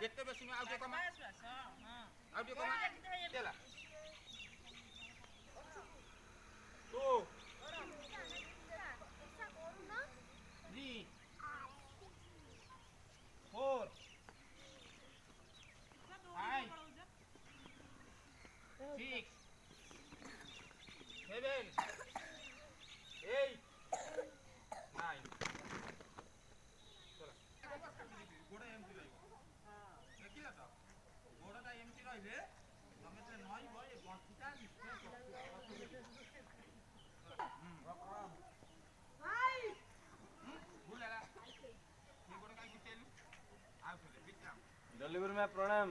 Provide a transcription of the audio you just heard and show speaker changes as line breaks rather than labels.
କେତେ ବେଶୀ ନୁହେଁ, ଆଉ ଟିକେ କମା,
ବାସ୍ ବାସ୍ ହଁ ହଁ
ଆଉ ଟିକେ କମା, ହେଲା two three four five six seven eight nine गोड़ एमती रही देखिल तो गोड़टा एमती रही तुम से नईब ये गंठीटा भूल है ये गोड़ कहीं गिटेलु आउ विश्राम
डलीवर में प्रणाम।